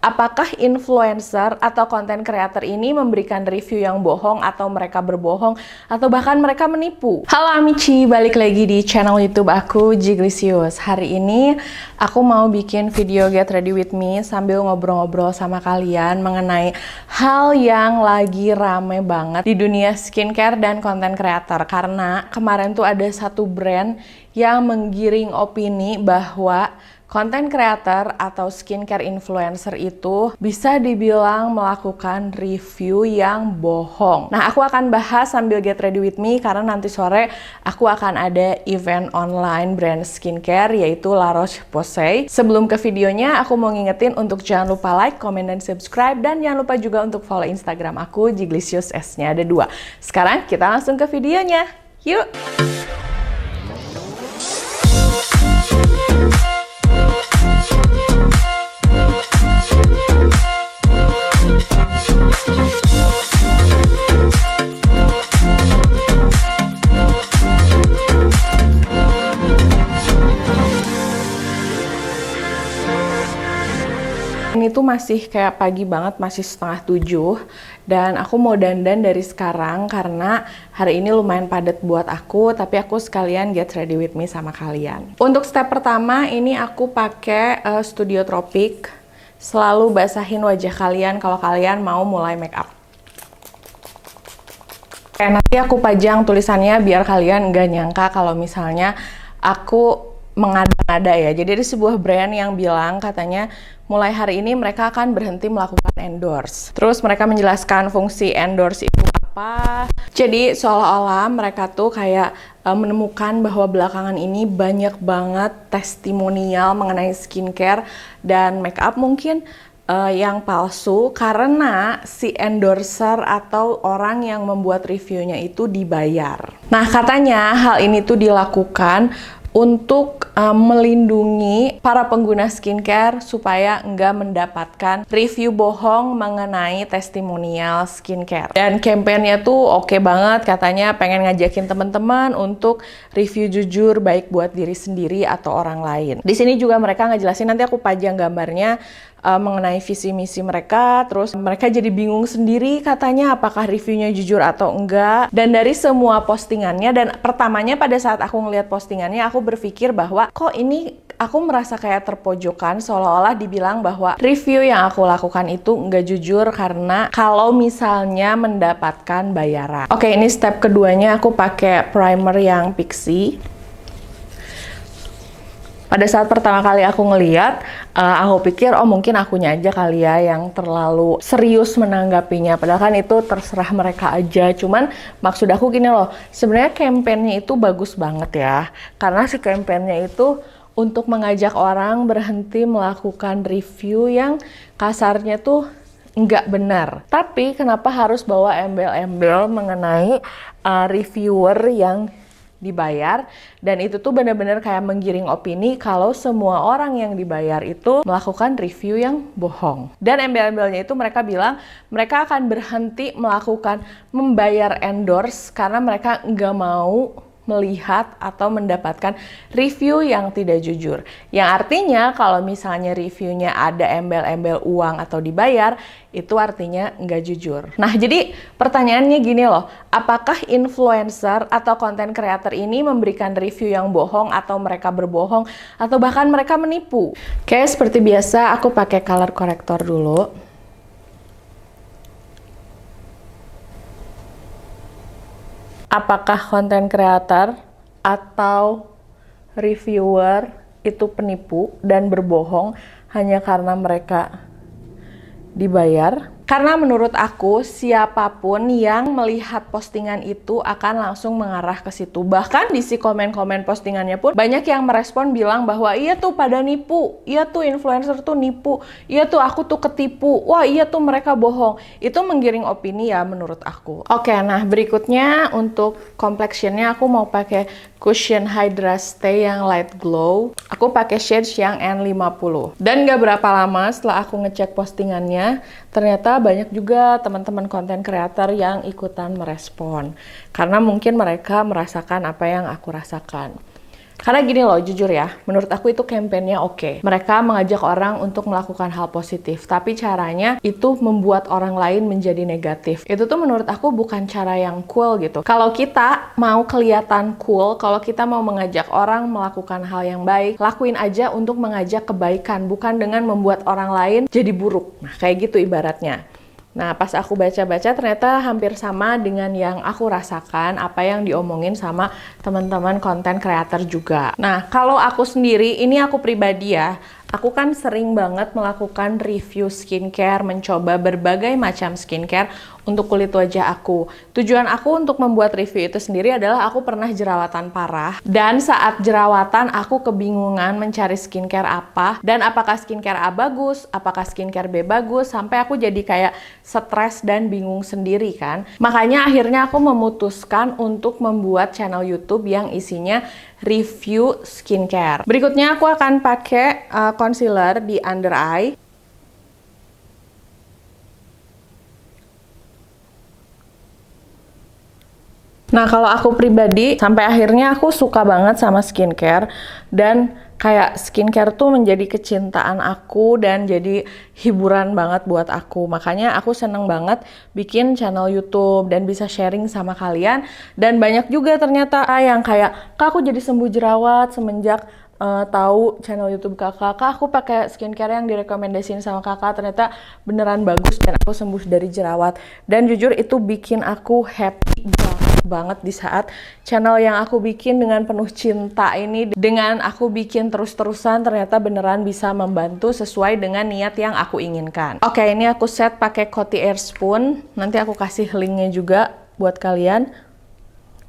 apakah influencer atau content creator ini memberikan review yang bohong atau mereka berbohong atau bahkan mereka menipu? Halo Amici, balik lagi di channel YouTube aku, Jiglisius. Hari ini aku mau bikin video Get Ready With Me sambil ngobrol-ngobrol sama kalian mengenai hal yang lagi rame banget di dunia skincare dan content creator. Karena kemarin tuh ada satu brand yang menggiring opini bahwa content creator atau skincare influencer itu bisa dibilang melakukan review yang bohong. Nah, aku akan bahas sambil get ready with me karena nanti sore aku akan ada event online brand skincare yaitu La Roche-Posay. Sebelum ke videonya, aku mau ngingetin untuk jangan lupa like, comment, dan subscribe, dan jangan lupa juga untuk follow Instagram aku, Jiglisius, S-nya ada 2. Sekarang kita langsung ke videonya. Yuk! Ini tuh masih kayak pagi banget, masih 6:30, dan aku mau dandan dari sekarang karena hari ini lumayan padat buat aku, tapi aku sekalian get ready with me sama kalian. Untuk step pertama ini aku pakai Studio Tropic. Selalu basahin wajah kalian kalau kalian mau mulai make up. Kayak nanti aku pajang tulisannya biar kalian nggak nyangka kalau misalnya aku mengada-ngada ya. Jadi ada sebuah brand yang bilang katanya mulai hari ini mereka akan berhenti melakukan endorse. Terus mereka menjelaskan fungsi endorse itu apa. Jadi seolah-olah mereka tuh kayak menemukan bahwa belakangan ini banyak banget testimonial mengenai skincare dan makeup mungkin yang palsu karena si endorser atau orang yang membuat reviewnya itu dibayar. Nah, katanya hal ini tuh dilakukan untuk melindungi para pengguna skincare supaya nggak mendapatkan review bohong mengenai testimonial skincare. Dan campaignnya tuh oke banget, katanya pengen ngajakin teman-teman untuk review jujur baik buat diri sendiri atau orang lain. Di sini juga mereka ngejelasin, nanti aku pajang gambarnya mengenai visi misi mereka, terus mereka jadi bingung sendiri katanya apakah reviewnya jujur atau enggak. Dan dari semua postingannya, dan pertamanya pada saat aku ngeliat postingannya aku berpikir bahwa kok ini aku merasa kayak terpojokan, seolah-olah dibilang bahwa review yang aku lakukan itu enggak jujur karena kalau misalnya mendapatkan bayaran. Oke, ini step keduanya aku pakai primer yang Pixi. Pada saat pertama kali aku ngeliat, aku pikir oh mungkin akunya aja kali ya yang terlalu serius menanggapinya. Padahal kan itu terserah mereka aja. Cuman maksud aku gini loh, sebenarnya kampanyenya itu bagus banget ya. Karena si kampanyenya itu untuk mengajak orang berhenti melakukan review yang kasarnya tuh nggak benar. Tapi kenapa harus bawa embel-embel mengenai reviewer yang dibayar, dan itu tuh benar-benar kayak menggiring opini kalau semua orang yang dibayar itu melakukan review yang bohong. Dan embel-embelnya itu mereka bilang mereka akan berhenti melakukan membayar endorse karena mereka nggak mau melihat atau mendapatkan review yang tidak jujur. Yang artinya kalau misalnya reviewnya ada embel-embel uang atau dibayar, itu artinya nggak jujur. Nah, jadi pertanyaannya gini loh, apakah influencer atau content creator ini memberikan review yang bohong atau mereka berbohong atau bahkan mereka menipu? Oke, seperti biasa aku pakai color corrector dulu. Apakah content creator atau reviewer itu penipu dan berbohong hanya karena mereka dibayar? Karena menurut aku, siapapun yang melihat postingan itu akan langsung mengarah ke situ. Bahkan di si komen-komen postingannya pun banyak yang merespon bilang bahwa iya tuh pada nipu, iya tuh influencer tuh nipu, iya tuh aku tuh ketipu, wah iya tuh mereka bohong. Itu menggiring opini ya menurut aku. Oke, nah berikutnya untuk complexionnya aku mau pakai Cushion Hydra Stay yang Light Glow. Aku pakai shades yang N50. Dan gak berapa lama setelah aku ngecek postingannya, ternyata banyak juga teman-teman konten kreator yang ikutan merespon. Karena mungkin mereka merasakan apa yang aku rasakan. Karena gini loh, jujur ya, menurut aku itu kampanyenya oke. Mereka mengajak orang untuk melakukan hal positif, tapi caranya itu membuat orang lain menjadi negatif. Itu tuh menurut aku bukan cara yang cool gitu. Kalau kita mau kelihatan cool, kalau kita mau mengajak orang melakukan hal yang baik, lakuin aja untuk mengajak kebaikan, bukan dengan membuat orang lain jadi buruk. Nah, kayak gitu ibaratnya. Nah, pas aku baca-baca ternyata hampir sama dengan yang aku rasakan, apa yang diomongin sama teman-teman konten creator juga. Nah, kalau aku sendiri, ini aku pribadi ya, aku kan sering banget melakukan review skincare, mencoba berbagai macam skincare untuk kulit wajah aku. Tujuan aku untuk membuat review itu sendiri adalah aku pernah jerawatan parah, dan saat jerawatan aku kebingungan mencari skincare apa, dan apakah skincare A bagus, apakah skincare B bagus, sampai aku jadi kayak stres dan bingung sendiri kan. Makanya akhirnya aku memutuskan untuk membuat channel YouTube yang isinya review skincare. Berikutnya aku akan pakai concealer di under eye. Nah, kalau aku pribadi, sampai akhirnya aku suka banget sama skincare, dan kayak skincare tuh menjadi kecintaan aku dan jadi hiburan banget buat aku. Makanya aku seneng banget bikin channel YouTube dan bisa sharing sama kalian. Dan banyak juga ternyata yang kayak, "Kak, aku jadi sembuh jerawat semenjak tahu channel YouTube kakak. Kak, aku pakai skincare yang direkomendasiin sama kakak, ternyata beneran bagus dan aku sembuh dari jerawat." Dan jujur itu bikin aku happy banget di saat channel yang aku bikin dengan penuh cinta ini, dengan aku bikin terus-terusan, ternyata beneran bisa membantu sesuai dengan niat yang aku inginkan. Oke, ini aku set pakai Coty Air Spoon. Nanti aku kasih linknya juga buat kalian.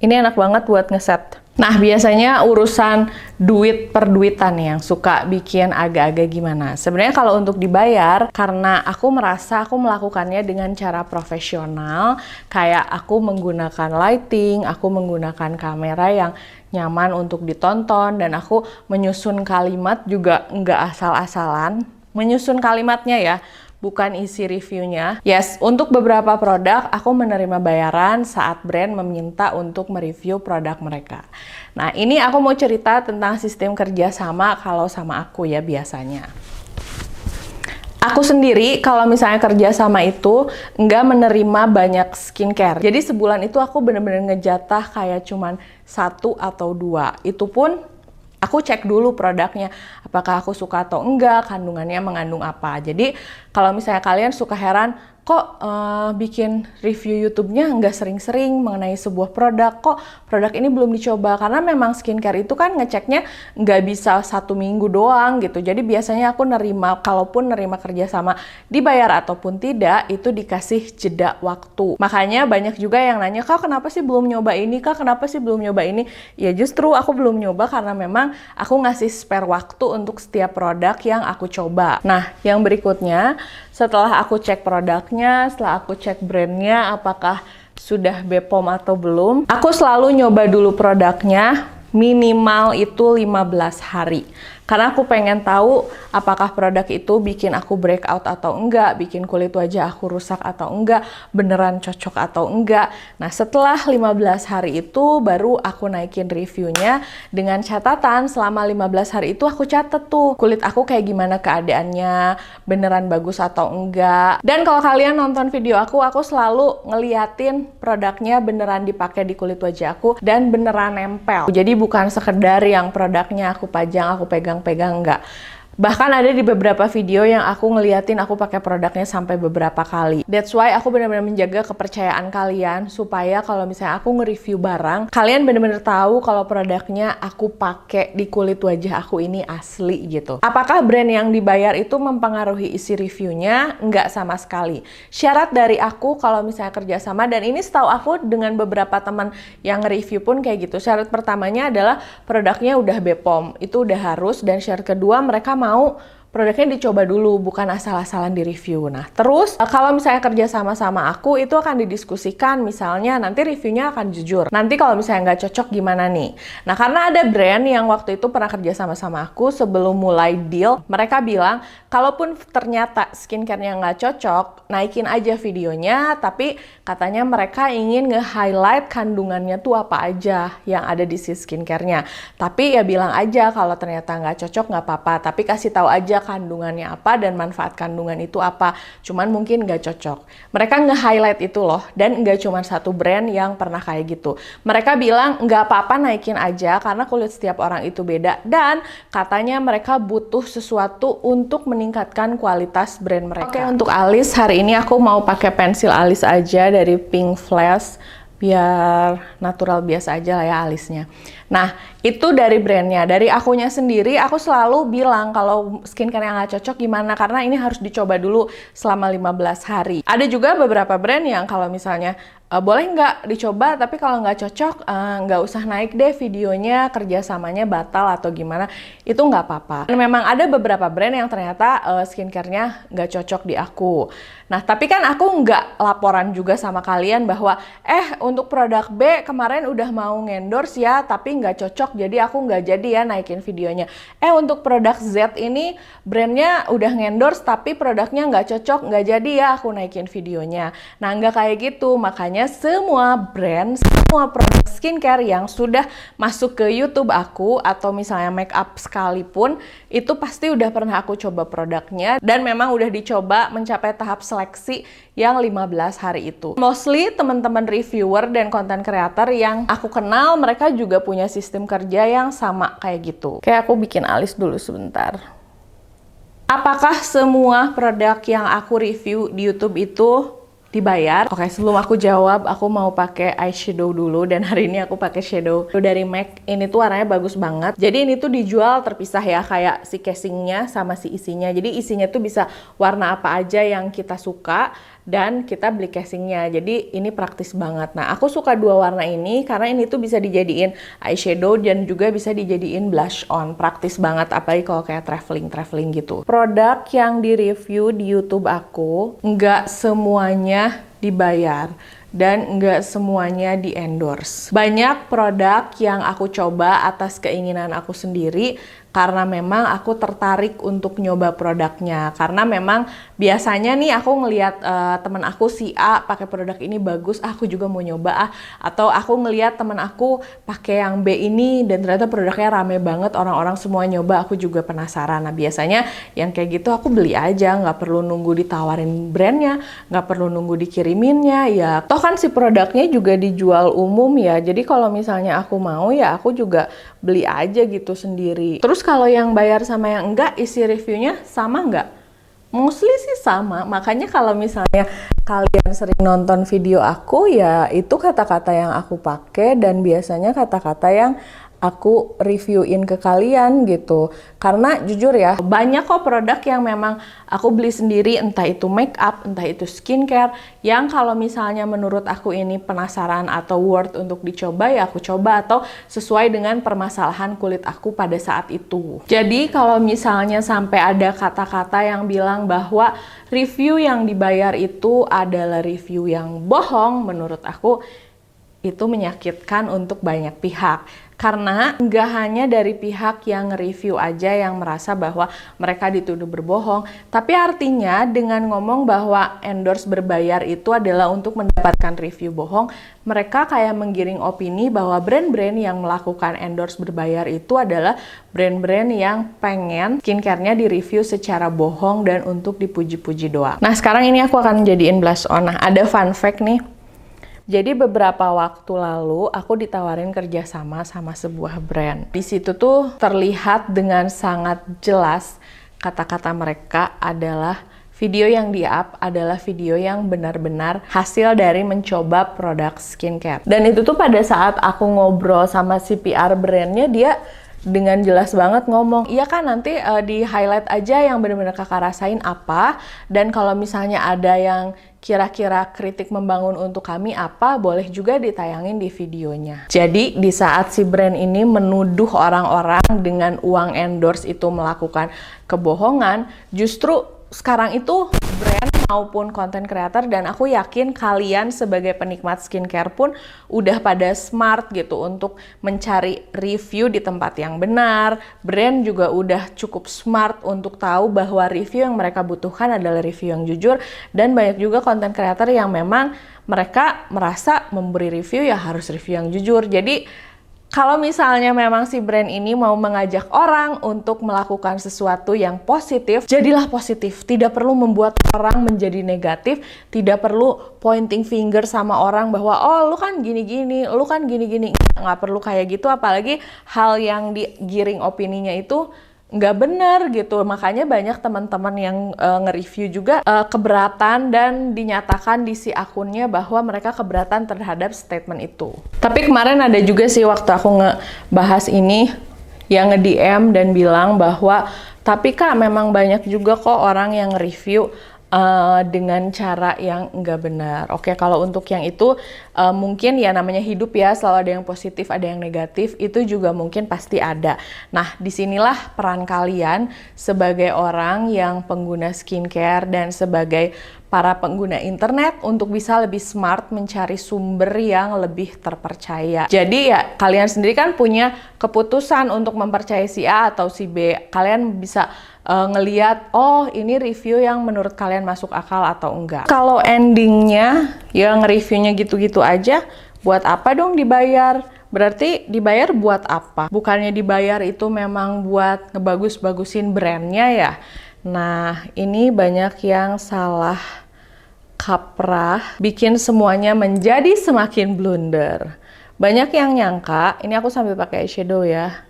Ini enak banget buat ngeset. Nah, biasanya urusan duit per duitan yang suka bikin agak-agak gimana. Sebenarnya kalau untuk dibayar, karena aku merasa aku melakukannya dengan cara profesional, kayak aku menggunakan lighting, aku menggunakan kamera yang nyaman untuk ditonton, dan aku menyusun kalimat juga nggak asal-asalan. Menyusun kalimatnya ya, bukan isi reviewnya. Yes, untuk beberapa produk aku menerima bayaran saat brand meminta untuk mereview produk mereka. Nah, ini aku mau cerita tentang sistem kerja sama kalau sama aku ya biasanya. Aku sendiri kalau misalnya kerja sama itu nggak menerima banyak skincare. Jadi sebulan itu aku bener-bener ngejatah kayak cuman 1 atau 2. Itu pun aku cek dulu produknya, apakah aku suka atau enggak, kandungannya mengandung apa. Jadi kalau misalnya kalian suka heran, kok bikin review YouTube-nya nggak sering-sering mengenai sebuah produk, kok produk ini belum dicoba, karena memang skincare itu kan ngeceknya nggak bisa 1 minggu doang gitu. Jadi biasanya aku nerima, kalaupun nerima kerja sama dibayar ataupun tidak, itu dikasih jeda waktu. Makanya banyak juga yang nanya, "Kak, kenapa sih belum nyoba ini? Kak, kenapa sih belum nyoba ini?" Ya justru aku belum nyoba karena memang aku ngasih spare waktu untuk setiap produk yang aku coba. Nah, yang berikutnya, setelah aku cek produknya, setelah aku cek brandnya, apakah sudah BPOM atau belum, aku selalu nyoba dulu produknya, minimal itu 15 hari. Karena aku pengen tahu apakah produk itu bikin aku breakout atau enggak, bikin kulit wajah aku rusak atau enggak, beneran cocok atau enggak. Nah, setelah 15 hari itu baru aku naikin reviewnya dengan catatan selama 15 hari itu aku catet tuh kulit aku kayak gimana keadaannya, beneran bagus atau enggak. Dan kalau kalian nonton video aku selalu ngeliatin produknya beneran dipakai di kulit wajah aku dan beneran nempel. Jadi bukan sekedar yang produknya aku pajang, aku pegang enggak. Bahkan ada di beberapa video yang aku ngeliatin aku pakai produknya sampai beberapa kali. That's why aku benar-benar menjaga kepercayaan kalian supaya kalau misalnya aku nge-review barang, kalian benar-benar tahu kalau produknya aku pakai di kulit wajah aku ini asli gitu. Apakah brand yang dibayar itu mempengaruhi isi reviewnya? Enggak sama sekali. Syarat dari aku kalau misalnya kerjasama, dan ini setahu aku dengan beberapa teman yang nge-review pun kayak gitu. Syarat pertamanya adalah produknya udah BPOM, itu udah harus, dan syarat kedua mereka mau produknya dicoba dulu, bukan asal-asalan di review. Nah, terus kalau misalnya kerja sama aku, itu akan didiskusikan, misalnya nanti reviewnya akan jujur. Nanti kalau misalnya nggak cocok gimana nih? Nah, karena ada brand yang waktu itu pernah kerja sama aku, sebelum mulai deal, mereka bilang, kalaupun ternyata skincare-nya nggak cocok, naikin aja videonya, tapi katanya mereka ingin nge-highlight kandungannya tuh apa aja yang ada di si skincare-nya. Tapi ya bilang aja kalau ternyata nggak cocok nggak apa-apa, tapi kasih tahu aja kandungannya apa dan manfaat kandungan itu apa. Cuman mungkin nggak cocok. Mereka nge-highlight itu loh, dan nggak cuma satu brand yang pernah kayak gitu. Mereka bilang nggak apa-apa naikin aja karena kulit setiap orang itu beda, dan katanya mereka butuh sesuatu untuk meningkatkan kualitas brand mereka. Oke, untuk alis hari ini aku mau pakai pensil alis aja dari Pink Flash, biar natural biasa aja lah ya alisnya. Nah, itu dari brandnya. Dari akunya sendiri, aku selalu bilang kalau skincare yang nggak cocok gimana, karena ini harus dicoba dulu selama 15 hari. Ada juga beberapa brand yang kalau misalnya boleh nggak dicoba, tapi kalau nggak cocok nggak usah naik deh videonya, kerjasamanya batal atau gimana, itu nggak apa-apa. Dan memang ada beberapa brand yang ternyata skincare-nya nggak cocok di aku. Nah, tapi kan aku nggak laporan juga sama kalian bahwa untuk produk B kemarin udah mau ngendorse ya, tapi nggak cocok, jadi aku nggak jadi ya naikin videonya. Untuk produk Z ini brandnya udah ngendorse, tapi produknya nggak cocok, nggak jadi ya aku naikin videonya. Nah, nggak kayak gitu. Makanya semua brand, semua produk skincare yang sudah masuk ke YouTube aku, atau misalnya make up sekalipun, itu pasti udah pernah aku coba produknya, dan memang udah dicoba mencapai tahap seleksi yang 15 hari itu. Mostly teman-teman reviewer dan content creator yang aku kenal, mereka juga punya sistem kerja yang sama kayak gitu. Kayak aku bikin alis dulu sebentar. Apakah semua produk yang aku review di YouTube itu dibayar? Oke, sebelum aku jawab, aku mau pakai eyeshadow dulu, dan hari ini aku pakai shadow dari MAC. Ini tuh warnanya bagus banget. Jadi ini tuh dijual terpisah ya, kayak si casingnya sama si isinya. Jadi isinya tuh bisa warna apa aja yang kita suka, dan kita beli casingnya. Jadi ini praktis banget. Nah, aku suka dua warna ini karena ini tuh bisa dijadiin eyeshadow dan juga bisa dijadiin blush on. Praktis banget, apalagi kalau kayak traveling gitu. Produk yang di-review di YouTube aku, nggak semuanya dibayar dan nggak semuanya di-endorse. Banyak produk yang aku coba atas keinginan aku sendiri, karena memang aku tertarik untuk nyoba produknya. Karena memang biasanya nih aku ngelihat teman aku si A pakai produk ini bagus, aku juga mau nyoba atau aku ngelihat teman aku pakai yang B ini dan ternyata produknya rame banget, orang-orang semua nyoba, aku juga penasaran. Nah, biasanya yang kayak gitu aku beli aja, nggak perlu nunggu ditawarin brandnya, nggak perlu nunggu dikiriminnya ya. Toh kan si produknya juga dijual umum ya, jadi kalau misalnya aku mau ya aku juga beli aja gitu sendiri. Terus kalau yang bayar sama yang enggak, isi reviewnya sama nggak? Mostly sih sama. Makanya kalau misalnya kalian sering nonton video aku, ya itu kata-kata yang aku pakai, dan biasanya kata-kata yang aku reviewin ke kalian gitu. Karena jujur ya, banyak kok produk yang memang aku beli sendiri, entah itu make up, entah itu skincare, yang kalau misalnya menurut aku ini penasaran atau worth untuk dicoba, ya aku coba, atau sesuai dengan permasalahan kulit aku pada saat itu. Jadi kalau misalnya sampai ada kata-kata yang bilang bahwa review yang dibayar itu adalah review yang bohong, menurut aku itu menyakitkan untuk banyak pihak. Karena nggak hanya dari pihak yang nge-review aja yang merasa bahwa mereka dituduh berbohong, tapi artinya dengan ngomong bahwa endorse berbayar itu adalah untuk mendapatkan review bohong, mereka kayak menggiring opini bahwa brand-brand yang melakukan endorse berbayar itu adalah brand-brand yang pengen skincare-nya di-review secara bohong dan untuk dipuji-puji doang. Nah, sekarang ini aku akan jadiin blush on. Nah, ada fun fact nih. Jadi beberapa waktu lalu aku ditawarin kerjasama sama sebuah brand. Di situ tuh terlihat dengan sangat jelas kata-kata mereka adalah video yang di-up adalah video yang benar-benar hasil dari mencoba produk skincare. Dan itu tuh pada saat aku ngobrol sama si PR brandnya, dia dengan jelas banget ngomong, iya kan nanti di highlight aja yang benar-benar kakak rasain apa, dan kalau misalnya ada yang kira-kira kritik membangun untuk kami apa, boleh juga ditayangin di videonya. Jadi di saat si brand ini menuduh orang-orang dengan uang endorse itu melakukan kebohongan, justru sekarang itu brand maupun content creator, dan aku yakin kalian sebagai penikmat skincare pun udah pada smart gitu untuk mencari review di tempat yang benar. Brand juga udah cukup smart untuk tahu bahwa review yang mereka butuhkan adalah review yang jujur, dan banyak juga content creator yang memang mereka merasa memberi review ya harus review yang jujur. Jadi kalau misalnya memang si brand ini mau mengajak orang untuk melakukan sesuatu yang positif, jadilah positif. Tidak perlu membuat orang menjadi negatif, tidak perlu pointing finger sama orang bahwa oh lu kan gini-gini, lu kan gini-gini. Nggak perlu kayak gitu, apalagi hal yang digiring opininya itu nggak benar gitu. Makanya banyak teman-teman yang nge-review juga keberatan dan dinyatakan di si akunnya bahwa mereka keberatan terhadap statement itu. Tapi kemarin ada juga sih waktu aku ngebahas ini yang nge-DM dan bilang bahwa tapi Kak, memang banyak juga kok orang yang nge-review dengan cara yang nggak benar. Oke, kalau untuk yang itu mungkin ya namanya hidup ya, selalu ada yang positif, ada yang negatif, itu juga mungkin pasti ada. Nah, disinilah peran kalian sebagai orang yang pengguna skincare dan sebagai para pengguna internet untuk bisa lebih smart mencari sumber yang lebih terpercaya. Jadi ya kalian sendiri kan punya keputusan untuk mempercayai si A atau si B. Kalian bisa ngeliat, oh ini review yang menurut kalian masuk akal atau enggak. Kalau endingnya yang reviewnya gitu-gitu aja, buat apa dong dibayar? Berarti dibayar buat apa? Bukannya dibayar itu memang buat ngebagus-bagusin brandnya ya? Nah, ini banyak yang salah kaprah, bikin semuanya menjadi semakin blunder. Banyak yang nyangka, ini aku sambil pakai eyeshadow ya.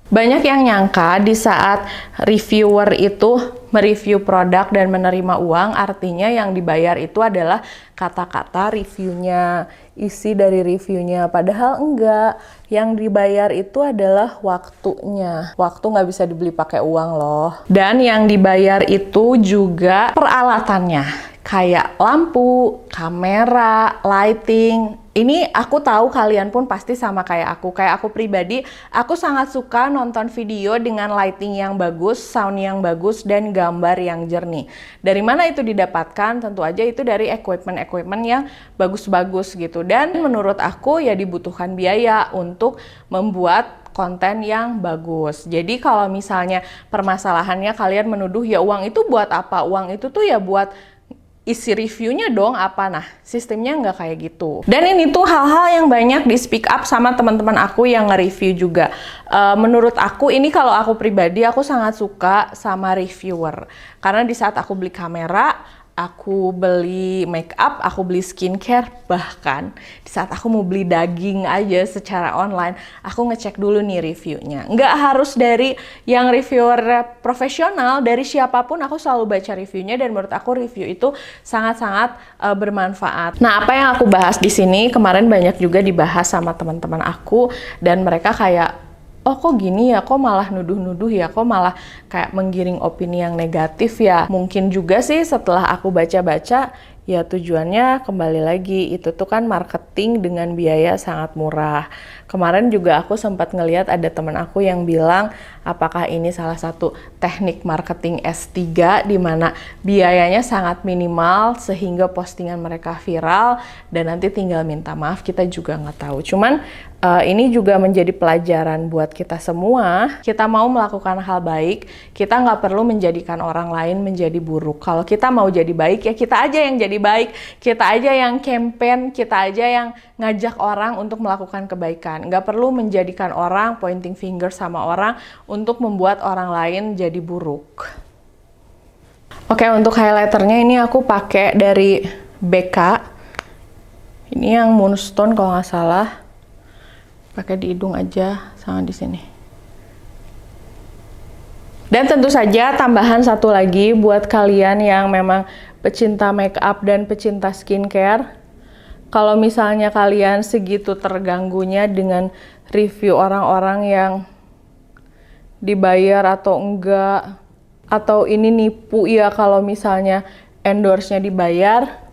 Banyak yang nyangka di saat reviewer itu mereview produk dan menerima uang, artinya yang dibayar itu adalah kata-kata reviewnya, isi dari reviewnya. Padahal enggak, yang dibayar itu adalah waktunya. Waktu nggak bisa dibeli pakai uang loh. Dan yang dibayar itu juga peralatannya, kayak lampu, kamera, lighting. Ini aku tahu kalian pun pasti sama kayak aku. Kayak aku pribadi, aku sangat suka nonton video dengan lighting yang bagus, sound yang bagus, dan gambar yang jernih. Dari mana itu didapatkan? Tentu aja itu dari equipment yang bagus-bagus gitu. Dan menurut aku ya dibutuhkan biaya untuk membuat konten yang bagus. Jadi kalau misalnya permasalahannya kalian menuduh ya uang itu buat apa? Uang itu tuh ya buat isi reviewnya dong apa. Nah, sistemnya nggak kayak gitu. Dan ini tuh hal-hal yang banyak di speak up sama teman-teman aku yang nge-review juga. Menurut aku ini, kalau aku pribadi, aku sangat suka sama reviewer. Karena di saat aku beli kamera, aku beli make up, aku beli skincare, bahkan di saat aku mau beli daging aja secara online, aku ngecek dulu nih reviewnya. Nggak harus dari yang reviewer profesional, dari siapapun aku selalu baca reviewnya, dan menurut aku review itu sangat-sangat bermanfaat. Nah, apa yang aku bahas di sini kemarin banyak juga dibahas sama teman-teman aku, dan mereka kayak, oh kok gini ya, kok malah nuduh-nuduh ya, kok malah kayak menggiring opini yang negatif ya. Mungkin juga sih setelah aku baca-baca, ya tujuannya kembali lagi, itu tuh kan marketing dengan biaya sangat murah. Kemarin juga aku sempat ngeliat ada teman aku yang bilang, apakah ini salah satu teknik marketing S3 di mana biayanya sangat minimal sehingga postingan mereka viral dan nanti tinggal minta maaf, kita juga nggak tahu. Cuman ini juga menjadi pelajaran buat kita semua. Kita mau melakukan hal baik, kita nggak perlu menjadikan orang lain menjadi buruk. Kalau kita mau jadi baik, ya kita aja yang jadi baik, kita aja yang campaign, kita aja yang ngajak orang untuk melakukan kebaikan. Nggak perlu menjadikan orang pointing finger sama orang untuk membuat orang lain jadi buruk. Oke, untuk highlighternya ini aku pakai dari BK. Ini yang Moonstone kalau nggak salah. Pakai di hidung aja sama di sini. Dan tentu saja tambahan satu lagi buat kalian yang memang pecinta make up dan pecinta skincare. Kalau misalnya kalian segitu terganggunya dengan review orang-orang yang dibayar atau enggak, atau ini nipu ya, kalau misalnya endorse-nya dibayar,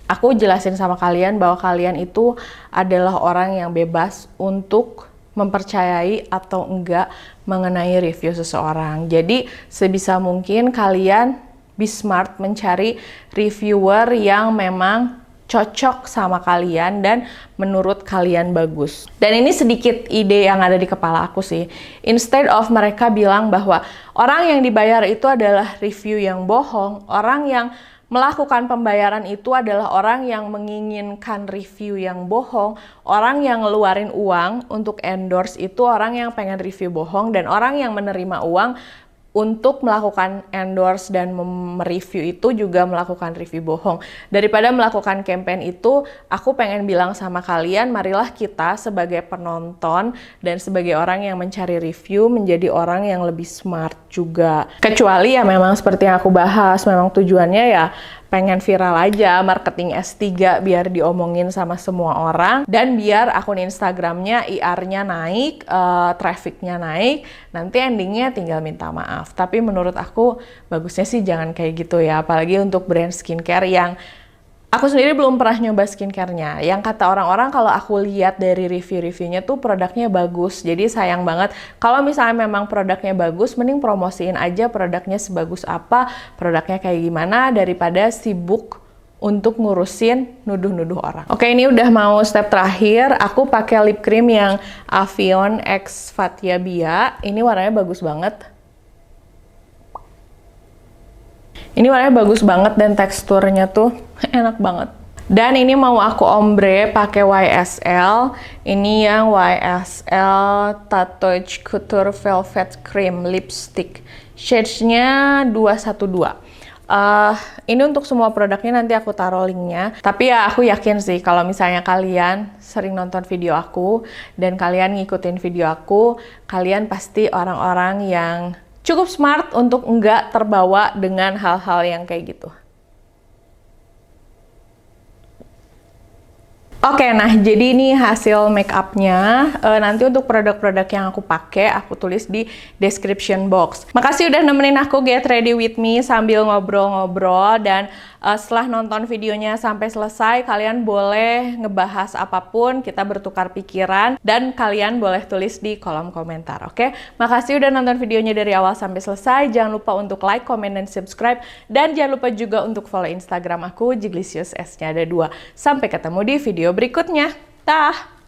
aku jelasin sama kalian bahwa kalian itu adalah orang yang bebas untuk mempercayai atau enggak mengenai review seseorang. Jadi sebisa mungkin kalian be smart mencari reviewer yang memang cocok sama kalian dan menurut kalian bagus. Dan ini sedikit ide yang ada di kepala aku sih. Instead of mereka bilang bahwa orang yang dibayar itu adalah review yang bohong, orang yang melakukan pembayaran itu adalah orang yang menginginkan review yang bohong, orang yang ngeluarin uang untuk endorse itu orang yang pengen review bohong, dan orang yang menerima uang untuk melakukan endorse dan mereview itu juga melakukan review bohong. Daripada melakukan campaign itu, aku pengen bilang sama kalian, marilah kita sebagai penonton dan sebagai orang yang mencari review menjadi orang yang lebih smart juga. Kecuali ya memang seperti yang aku bahas, memang tujuannya ya pengen viral aja, marketing S3 biar diomongin sama semua orang, dan biar akun Instagramnya IR-nya naik, traffic-nya naik, nanti endingnya tinggal minta maaf. Tapi menurut aku bagusnya sih jangan kayak gitu ya, apalagi untuk brand skincare yang aku sendiri belum pernah nyoba skincare-nya. Yang kata orang-orang kalau aku lihat dari review-reviewnya tuh produknya bagus. Jadi sayang banget kalau misalnya memang produknya bagus, mending promosiin aja produknya sebagus apa, produknya kayak gimana, daripada sibuk untuk ngurusin nuduh-nuduh orang. Oke, ini udah mau step terakhir. Aku pakai lip cream yang Avion X Fathia Bia. Ini warnanya bagus banget. Ini warnanya bagus banget dan teksturnya tuh enak banget. Dan ini mau aku ombre pakai YSL. Ini yang YSL Tatoge Couture Velvet Cream Lipstick. Shades-nya 212. Ini untuk semua produknya nanti aku taruh linknya. Tapi ya aku yakin sih kalau misalnya kalian sering nonton video aku dan kalian ngikutin video aku, kalian pasti orang-orang yang cukup smart untuk enggak terbawa dengan hal-hal yang kayak gitu. Oke, nah jadi ini hasil make up-nya. Nanti untuk produk-produk yang aku pakai, aku tulis di description box. Makasih udah nemenin aku get ready with me sambil ngobrol-ngobrol. Dan setelah nonton videonya sampai selesai, kalian boleh ngebahas apapun, kita bertukar pikiran, dan kalian boleh tulis di kolom komentar, oke? Makasih udah nonton videonya dari awal sampai selesai. Jangan lupa untuk like, comment, dan subscribe. Dan jangan lupa juga untuk follow Instagram aku, Jiglisius, S-nya ada 2. Sampai ketemu di video berikutnya. Dah.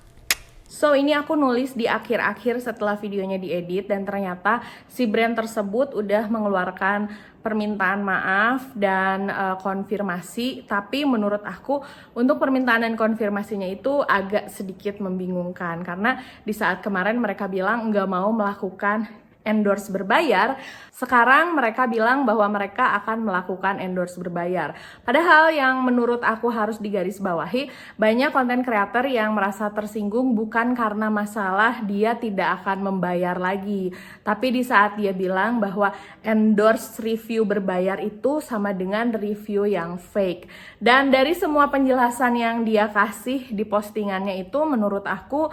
So, ini aku nulis di akhir-akhir setelah videonya diedit, dan ternyata si brand tersebut udah mengeluarkan permintaan maaf dan konfirmasi. Tapi menurut aku untuk permintaan dan konfirmasinya itu agak sedikit membingungkan, karena di saat kemarin mereka bilang nggak mau melakukan endorse berbayar, sekarang mereka bilang bahwa mereka akan melakukan endorse berbayar. Padahal yang menurut aku harus digarisbawahi, banyak konten creator yang merasa tersinggung bukan karena masalah dia tidak akan membayar lagi, tapi di saat dia bilang bahwa endorse review berbayar itu sama dengan review yang fake. Dan dari semua penjelasan yang dia kasih di postingannya itu, menurut aku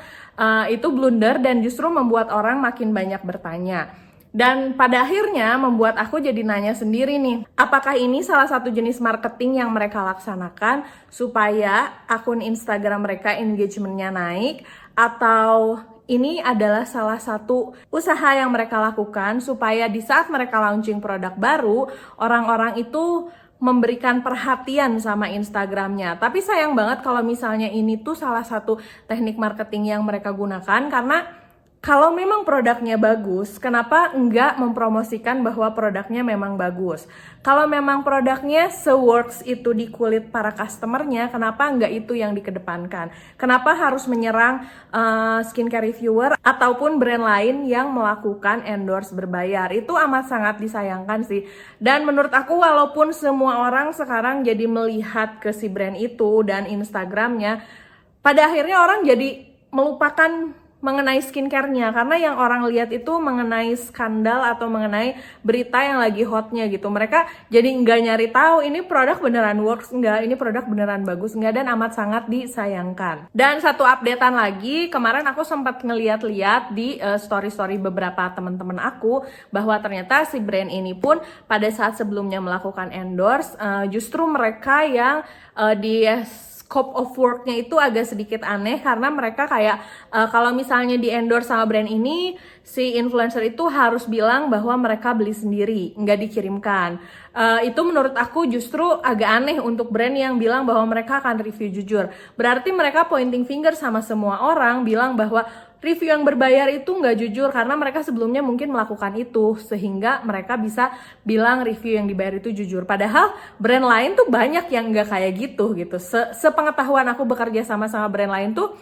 itu blunder dan justru membuat orang makin banyak bertanya. Dan pada akhirnya membuat aku jadi nanya sendiri nih, apakah ini salah satu jenis marketing yang mereka laksanakan supaya akun Instagram mereka engagementnya naik, atau ini adalah salah satu usaha yang mereka lakukan supaya di saat mereka launching produk baru, orang-orang itu memberikan perhatian sama Instagramnya. Tapi sayang banget kalau misalnya ini tuh salah satu teknik marketing yang mereka gunakan, karena kalau memang produknya bagus, kenapa enggak mempromosikan bahwa produknya memang bagus? Kalau memang produknya se-works itu di kulit para customernya, kenapa enggak itu yang dikedepankan? Kenapa harus menyerang skincare reviewer ataupun brand lain yang melakukan endorse berbayar? Itu amat sangat disayangkan sih. Dan menurut aku walaupun semua orang sekarang jadi melihat ke si brand itu dan Instagramnya, pada akhirnya orang jadi melupakan mengenai skincare-nya, karena yang orang lihat itu mengenai skandal atau mengenai berita yang lagi hotnya gitu. Mereka jadi nggak nyari tahu ini produk beneran works nggak, ini produk beneran bagus nggak, dan amat sangat disayangkan. Dan satu updatean lagi, kemarin aku sempat ngeliat-liat di story-story beberapa teman-teman aku bahwa ternyata si brand ini pun pada saat sebelumnya melakukan endorse, justru mereka yang di scope of work-nya itu agak sedikit aneh, karena mereka kayak kalau misalnya di endorse sama brand ini, si influencer itu harus bilang bahwa mereka beli sendiri, nggak dikirimkan. Itu menurut aku justru agak aneh untuk brand yang bilang bahwa mereka akan review jujur. Berarti mereka pointing finger sama semua orang, bilang bahwa review yang berbayar itu nggak jujur karena mereka sebelumnya mungkin melakukan itu, sehingga mereka bisa bilang review yang dibayar itu jujur. Padahal brand lain tuh banyak yang nggak kayak gitu. Sepengetahuan aku bekerja sama brand lain tuh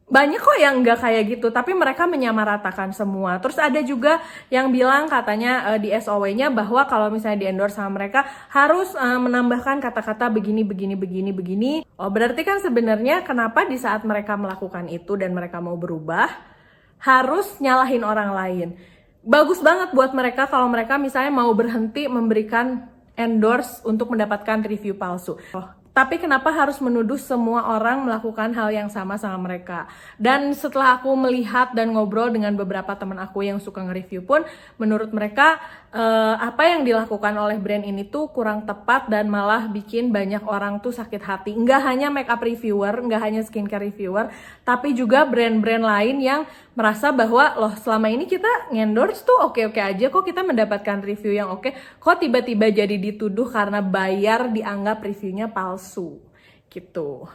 banyak kok yang nggak kayak gitu, tapi mereka menyamaratakan semua. Terus ada juga yang bilang katanya di SOW-nya bahwa kalau misalnya di endorse sama mereka harus menambahkan kata-kata begini. Oh, berarti kan sebenarnya kenapa di saat mereka melakukan itu dan mereka mau berubah harus nyalahin orang lain. Bagus banget buat mereka kalau mereka misalnya mau berhenti memberikan endorse untuk mendapatkan review palsu. Tapi kenapa harus menuduh semua orang melakukan hal yang sama mereka? Dan setelah aku melihat dan ngobrol dengan beberapa teman aku yang suka nge-review pun, menurut mereka apa yang dilakukan oleh brand ini tuh kurang tepat dan malah bikin banyak orang tuh sakit hati. Nggak hanya makeup reviewer, nggak hanya skincare reviewer, tapi juga brand-brand lain yang merasa bahwa loh selama ini kita ngendorse tuh oke-oke aja kok, kita mendapatkan review yang oke, kok tiba-tiba jadi dituduh karena bayar dianggap reviewnya palsu gitu.